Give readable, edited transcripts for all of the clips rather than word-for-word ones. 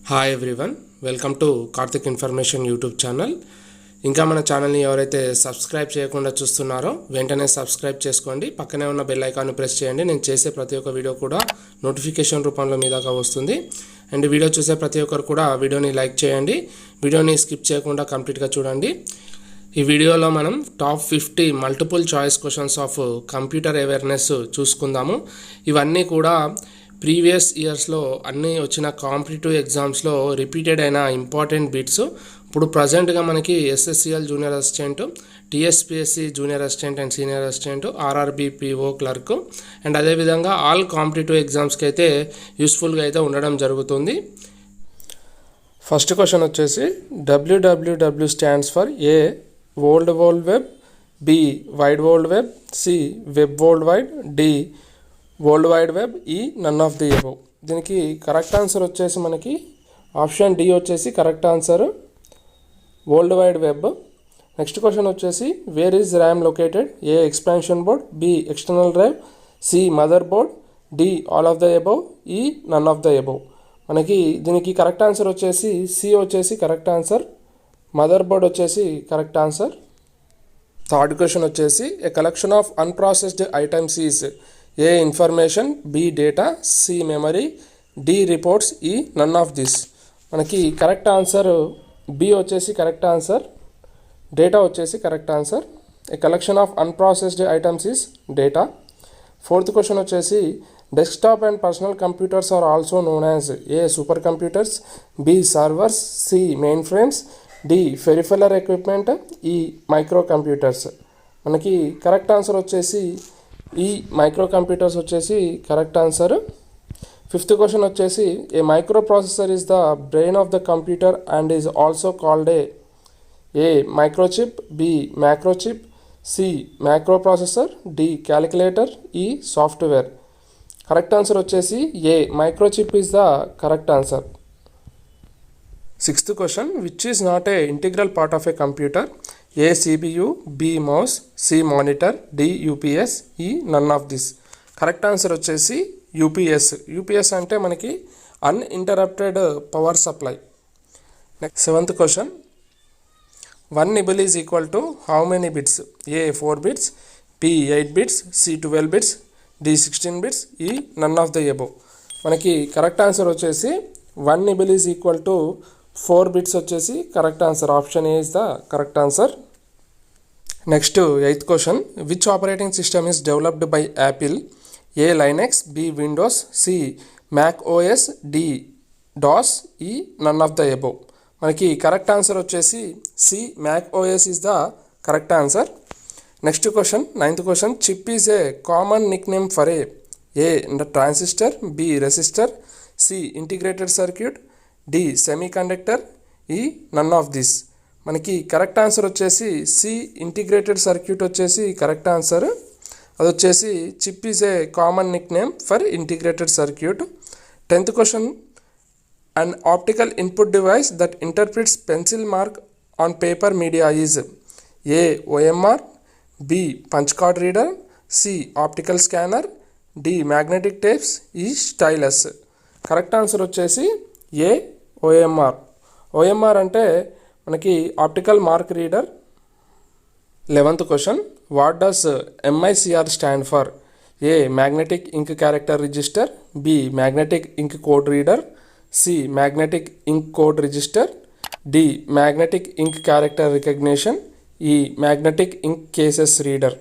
Hi everyone, welcome to Karthik information YouTube channel. ఇంకా మన ఛానల్ని ఎవరైతే సబ్స్క్రైబ్ చేయకుండా చూస్తున్నారో వెంటనే సబ్స్క్రైబ్ చేసుకోండి. పక్కనే ఉన్న బెల్ ఐకాన్ని ప్రెస్ చేయండి. నేను చేసే ప్రతి ఒక్క వీడియో కూడా నోటిఫికేషన్ రూపంలో మీ దాకా వస్తుంది. అండ్ వీడియో చూసే ప్రతి ఒక్కరు కూడా వీడియోని లైక్ చేయండి. వీడియోని స్కిప్ చేయకుండా కంప్లీట్గా చూడండి. ఈ వీడియోలో మనం top 50 multiple choice questions of computer awareness చూసుకుందాము. ఇవన్నీ కూడా ప్రీవియస్ ఇయర్స్లో అన్నీ వచ్చిన కాంపిటేటివ్ ఎగ్జామ్స్లో రిపీటెడ్ అయిన ఇంపార్టెంట్ బిట్స్. ఇప్పుడు ప్రజెంట్గా మనకి SSCL junior assistant, TSPSC junior assistant and senior assistant, RRB PO clerk and అదేవిధంగా ఆల్ కాంపిటేటివ్ ఎగ్జామ్స్కి అయితే యూస్ఫుల్గా అయితే ఉండడం జరుగుతుంది. ఫస్ట్ క్వశ్చన్ వచ్చేసి WWW stands for A world wide web, B wide world web, C web world wide, D world wide web, E none of the above. దీనికి correct answer వచ్చేసి మనకి ఆప్షన్ డి వచ్చేసి correct answer, world wide web. Next question వచ్చేసి where is RAM located, A expansion board, B external drive, C motherboard, D all of the above, E none of the above. మనకి దీనికి correct answer వచ్చేసి C వచ్చేసి correct answer, motherboard వచ్చేసి correct answer. Third question వచ్చేసి A collection of unprocessed items is A information, B data, C memory, D reports, E none of this. మనకి correct answer B వచ్చేసి correct answer, data వచ్చేసి correct answer. A collection of unprocessed items is data. Fourth question వచ్చేసి desktop and personal computers are also known as A supercomputers, B servers, C mainframes, D peripheral equipment, E microcomputers. మనకి correct answer వచ్చేసి E microcomputers వచ్చేసి correct answer. Fifth question వచ్చేసి a microprocessor is the brain of the computer and is also called A microchip, B macrochip, C microprocessor, D calculator, E software. Correct answer వచ్చేసి ఏ microchip is the correct answer. Sixth question which is not a integral part of a computer, A CPU, B mouse, C monitor, D UPS, E none of this. Correct answer వచ్చేసి UPS. UPS అంటే మనకి uninterrupted power supply. Next seventh question 1 nibble is equal to how many bits, A 4 bits, B 8 bits, C 12 bits, D 16 bits, E none of the above. మనకి correct answer వచ్చేసి 1 nibble is equal to 4 bits వచ్చేసి correct answer. Option A is the correct answer. Next eighth question which operating system is developed by Apple, A Linux, B Windows, C Mac OS, D DOS, E none of the above. మనకి correct answer వచ్చేసి C Mac OS is the correct answer. Next question ninth question chip is a common nickname for A transistor, B resistor, C integrated circuit, D semiconductor, E none of this. మనకి correct answer వచ్చేసి C integrated circuit వచ్చేసి correct answer. అది వచ్చేసి chip is a common nickname for integrated circuit. 10th question an optical input device that interprets pencil mark on paper media is A OMR, B punch card reader, C optical scanner, D magnetic tapes, E stylus. Correct answer వచ్చేసి A OMR. OMR అంటే మనకి optical mark reader. 11th question what does MICR stand for, A magnetic ink character register, B magnetic ink code reader, C magnetic ink code register, D magnetic ink character recognition, E magnetic ink cases reader.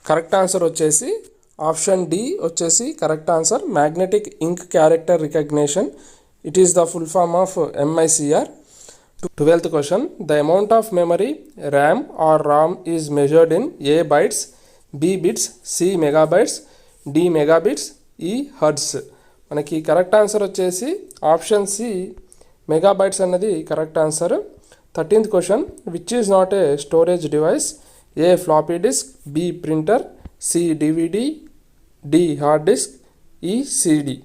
Correct answer వచ్చేసి option D వచ్చేసి correct answer, magnetic ink character recognition. It is the full form of MICR. 12th question the amount of memory RAM or ROM is measured in A bytes, B bits, C megabytes, D megabits, E hertz. మనకి correct answer వచ్చేసి option C megabytes అన్నది correct answer. 13th question which is not a storage device, A floppy disk, B printer, C DVD, D hard disk, E CD.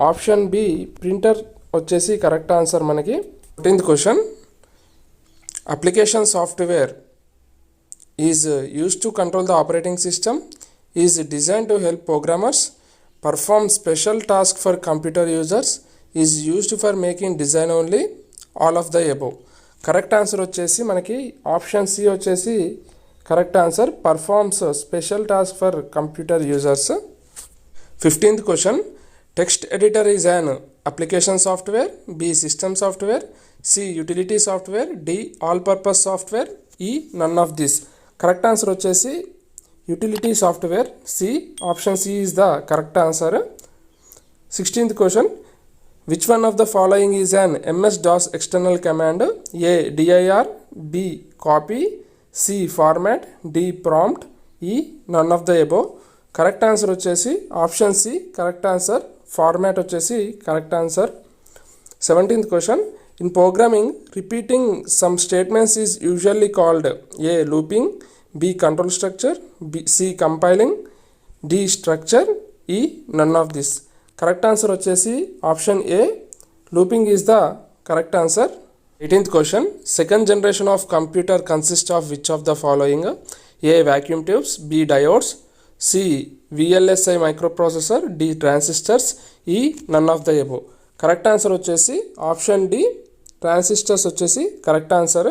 Option B printer వచ్చేసి correct answer మనకి. 14th question application software is used to control the operating system, is design to help programmers, perform special task for computer users, is used for making design only, all of the above. Correct answer వచ్చేసి మనకి option C వచ్చేసి correct answer. Performs special task for computer users. 15th question. Text editor is an application software, B system software, C utility software, D all purpose software, E none of this. Correct answer వచ్చేసి utility software, C. Option C is the correct answer. 16th question. Which one of the following is an MS-DOS external command? A. dir, B. copy, C. format, D. prompt, E. none of the above. Correct answer వచ్చేసి option C correct answer. Format వచ్చేసి correct answer. 17th question. In programming repeating some statements is usually called A. Looping, B. Control structure, C. Compiling, D. Structure, E. None of this. Correct answer వచ్చేసి option A looping is the correct answer. 18th question. Second generation of computer consist of which of the following? A. Vacuum tubes, B. Diodes, C. VLSI microprocessor, D. Transistors, ఈ. None of the above. Correct answer వచ్చేసి option D transistors వచ్చేసి correct answer.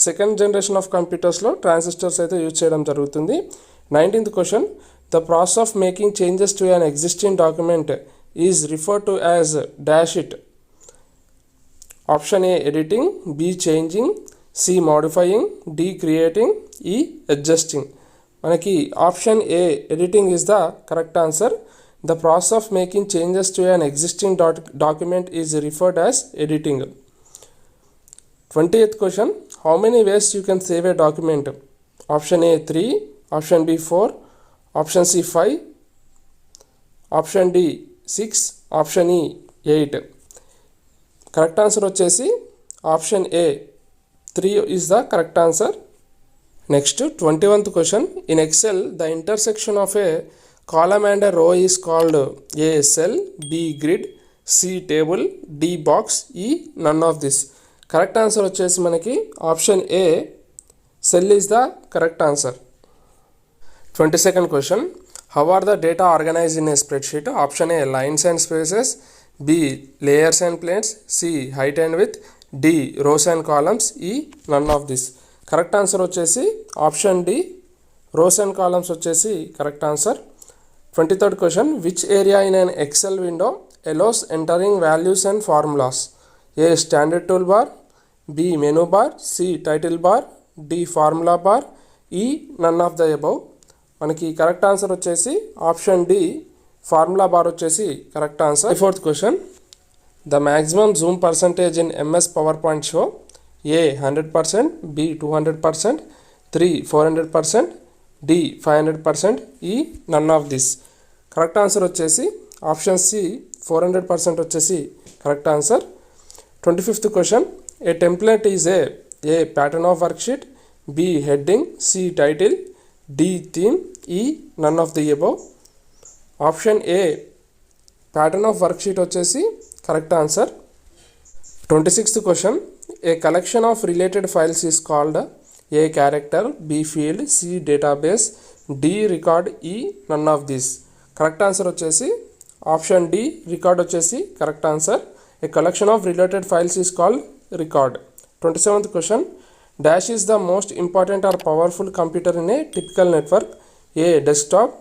Second generation of కంప్యూటర్స్లో transistors అయితే use చేయడం జరుగుతుంది. 19th question. The process of making changes to an existing document is referred to as dash it. Option A editing, B. Changing, C. Modifying, D. Creating, E. Adjusting. మనకి option A editing is the correct answer. The process of making changes to an existing document is referred as editing. 20th question. How many ways you can save a document? Option A 3, option B 4, option C 5, option D 6, option E 8. Correct answer వచ్చేసి option A 3 is the correct answer. Next 21th question. In Excel the intersection of a column and row is called A. Cell, B. Grid, C. Table, D. Box, E. None of this. Correct answer వచ్చేసి మనకి option A cell is the correct answer. 22nd question. How are the data organized in a spreadsheet? Option A lines and spaces, B. Layers and planes, C. Height and width, D. Rows and columns, E. None of this. Correct answer వచ్చేసి option D rows and columns వచ్చేసి correct answer. 23rd question. Which area in an Excel window allows entering values and formulas? A. Standard toolbar, B. Menu bar, C. Title bar, D. Formula bar, E. None of the above. మనకి correct answer వచ్చేసి option D formula bar వచ్చేసి correct answer. 4th question. The maximum zoom percentage in MS PowerPoint show? A. 100%, B. 200%, 3. 400%, D. 500%, E. None of this. Correct answer వచ్చేసి option C 400% వచ్చేసి correct answer. 25th question. A template is A pattern of worksheet, B. Heading, C. Title, D. Theme, E. None of the above. Option A pattern of worksheet వచ్చేసి correct answer. 26th question. A collection of related files is called? A. Character, B. Field, C. Database, D. Record, E. None of this. Correct answer వచ్చేసి option D record వచ్చేసి correct answer. A collection of related files is called record. 27th question. Dash is the most important or powerful computer in a typical network? A. Desktop,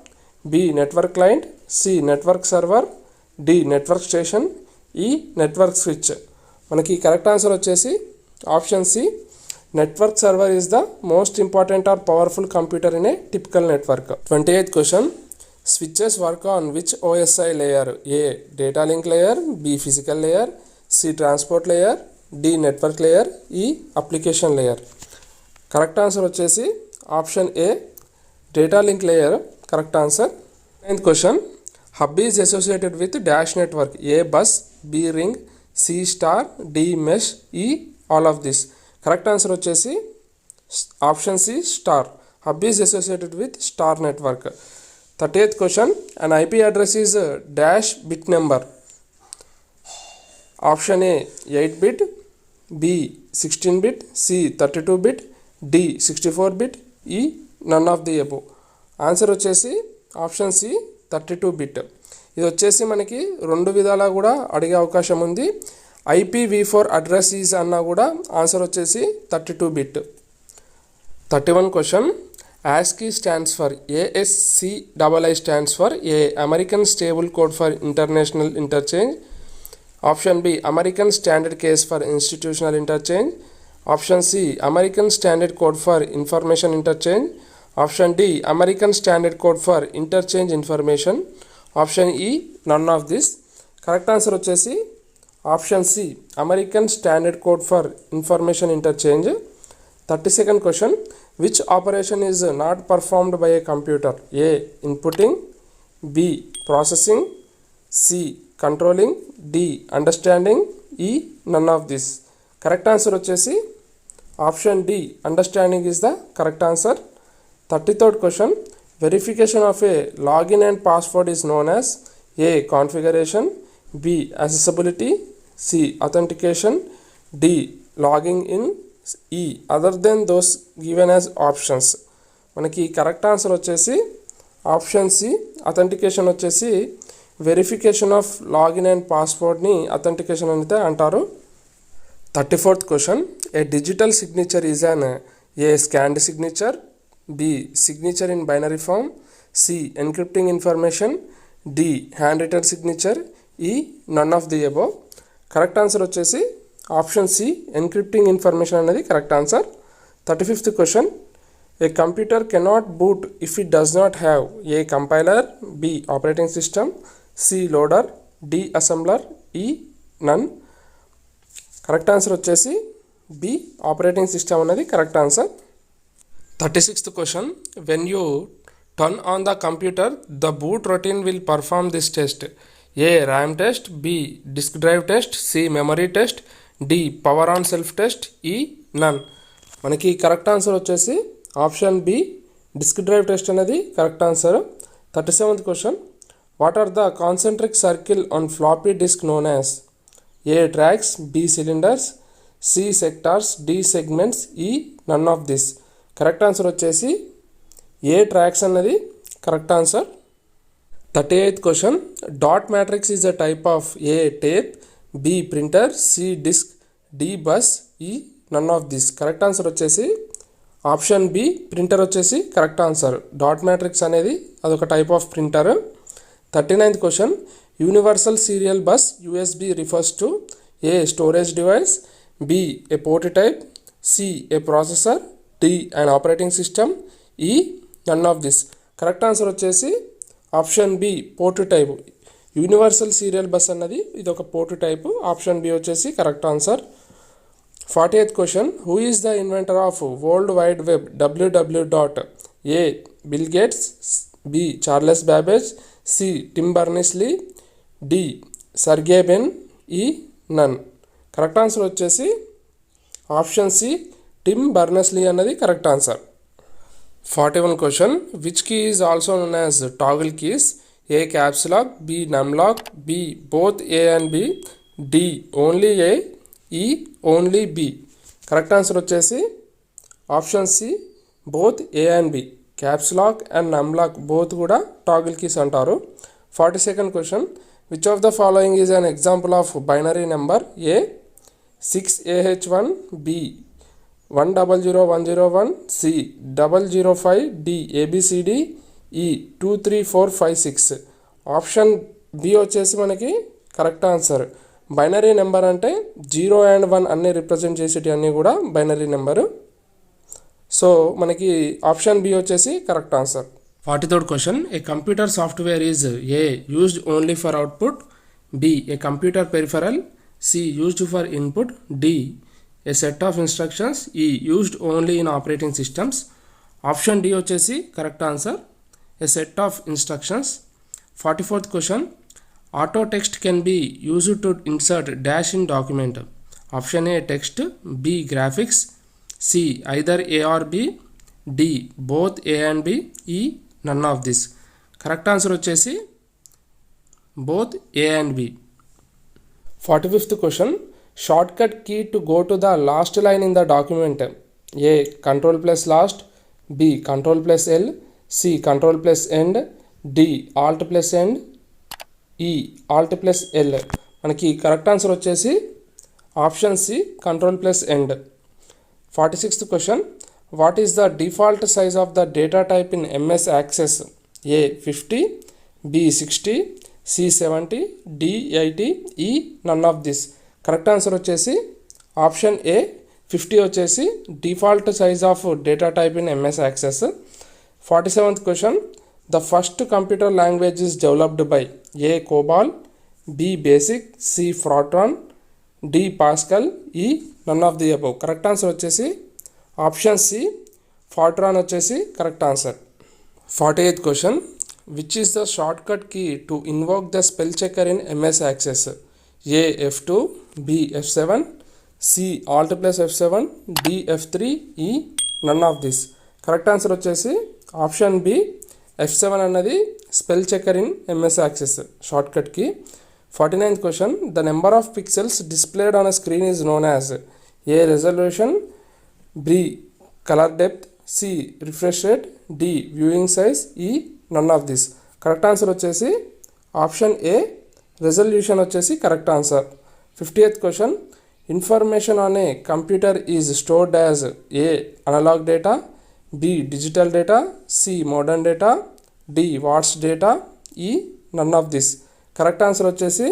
B. Network client, C. Network server, D. Network station, E. Network switch. మనకి correct answer వచ్చేసి option C network server is the most important or powerful computer in a typical network. 28th question. Switches work on which OSI layer? A. Data link layer, B. Physical layer, C. Transport layer, D. Network layer, E. Application layer. Correct answer వచ్చేసి option A data link layer correct answer. 9th question. Hub is associated with dash network? A. Bus, B. Ring, C. Star, D. Mesh, ఈ. All of this. Correct answer వచ్చేసి option C star. Hub is associated with star network. 30th question. An IP address is dash bit number? Option A 8 bit, B. 16 bit, C. 32 bit, D. 64 bit, E. None of the above. Answer వచ్చేసి option C 32 bit. ఇది వచ్చేసి మనకి రెండు విధాలా కూడా అడిగే అవకాశం ఉంది. IPv4 అడ్రస్ ఈజ్ అన్నా కూడా ఆన్సర్ వచ్చేసి 32 bit. 31 question. ASCII stands for ASCII stands for A American stable code for international interchange. Option B American standard case for institutional interchange. Option C American standard code for information interchange. Option D American standard code for interchange information. Option E none of this. Correct answer వచ్చేసి option C American standard code for information interchange. 32nd question. Which operation is not performed by a computer? A inputting, B processing, C controlling, D understanding, E none of this. Correct answer వచ్చేసి option D understanding is the correct answer. 33rd question. Verification of a login and password is known as A configuration, B accessibility, C authentication, D logging in, E other than those given as options. మనకి correct answer వచ్చేసి option C authentication వచ్చేసి verification of login and పాస్వర్డ్ని authentication అయితే అంటారు. 34th question. A digital signature is an A scanned signature, B signature in binary form, C encrypting information, D hand written signature, E none of the above. Correct answer వచ్చేసి option C encrypting information అనేది correct answer. 35th question. A computer cannot boot if it does not have A compiler, B operating system, C loader, D assembler, E none. Correct answer వచ్చేసి B operating system అనేది correct answer. 36th question. When you turn on the computer the boot routine will perform this test. A RAM test, B disk drive test, C memory test, D power on self test, E none. మనకి correct answer వచ్చేసి option B disk drive test అనేది correct answer. 37th question. What are the concentric circle on floppy disk known as? A tracks, B cylinders, C sectors, D segments, E none of this. Correct answer వచ్చేసి A tracks అన్నది correct answer. 38th question. Dot matrix is a type of A tape, B printer, C disk, D bus, E none of this. Correct answer వచ్చేసి option B printer వచ్చేసి correct answer. Dot matrix అనేది అదొక type of printer. 39th question. Universal serial bus USB refers to A storage device, B a port type, C a processor, D and operating system, E none of this. Correct answer వచ్చేసి option B port type. Universal serial bus అన్నది ఇది ఒక port type. Option B వచ్చేసి correct answer. 40th question. Who is the inventor of world wide web www. A Bill Gates, B Charles Babbage, C Tim Berners-Lee, D Sergey Brin, E none. Correct answer వచ్చేసి option C Tim Berners-Lee అన్నది correct answer. 41 question. Which key is also known as toggle keys? A caps lock, B num lock, B both A and B, D only ఏ, ఈ only B. Correct answer వచ్చేసి option C both A and B. Caps lock and num lock బోత్ కూడా toggle keys అంటారు. 42nd question. Which of the following is an example of binary number? A 6AH1, B 100101, C 005, D ABCD, E 23456. Option B వచ్చేసి మనకి correct answer. Binary number అంటే 0 and 1 అన్నీ represent చేసేటి అన్నీ కూడా బైనరీ నెంబరు. సో మనకి option B వచ్చేసి correct answer. 43rd question. A computer software is A used only for output, B a computer peripheral, C used for input, D a set of instructions, E used only in operating systems. Option D వచ్చేసి correct answer. A set of instructions. 44th question. Auto text can be used to insert dash in document. Option A text, B graphics, C either A or B, D both A and B, E none of this. Correct answer వచ్చేసి both A and B. 45th question. Shortcut key to go to the last line in the document. A control plus last, B control plus L, C control plus end, D alt plus end, E alt plus L. మనకి correct answer వచ్చేసి option C control plus end. 46th question, what is the default size of the data type in MS Access? A 50, B 60, C 70, D 80, E none of this. Correct answer వచ్చేసి option A 50 వచ్చేసి default size of data type in MS Access. 47th question, the first computer language is developed by A COBOL, B BASIC, C Fortran, D Pascal, E none of the above. Correct answer వచ్చేసి option C Fortran వచ్చేసి correct answer. 48th question, which is the short cut key to invoke the spell checker in MS Access? A F2, B F7, C alt plus F7, D F3, E none of this. Correct answer వచ్చేసి option B F7 అన్నది spell checker in MS Access short cut key. 49th question, the number of pixels displayed on a screen is known as? A resolution, B colour depth, C refresh rate, D viewing size, E none of this. Correct answer వచ్చేసి option A resolution వచ్చేసి correct answer. 50th question, information on a computer is stored as? A analogue data, B digital data, C modern data, D watts data, E none of this. Correct answer వచ్చేసి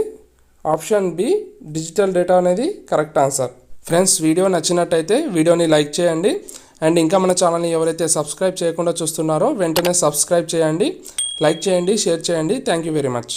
option B digital data అనేది correct answer. Friends, video నచ్చినట్టయితే వీడియోని like చేయండి. And ఇంకా మన ఛానల్ని ఎవరైతే subscribe చేయకుండా చూస్తున్నారో వెంటనే సబ్స్క్రైబ్ చేయండి, లైక్ చేయండి, షేర్ చేయండి. Thank you very much.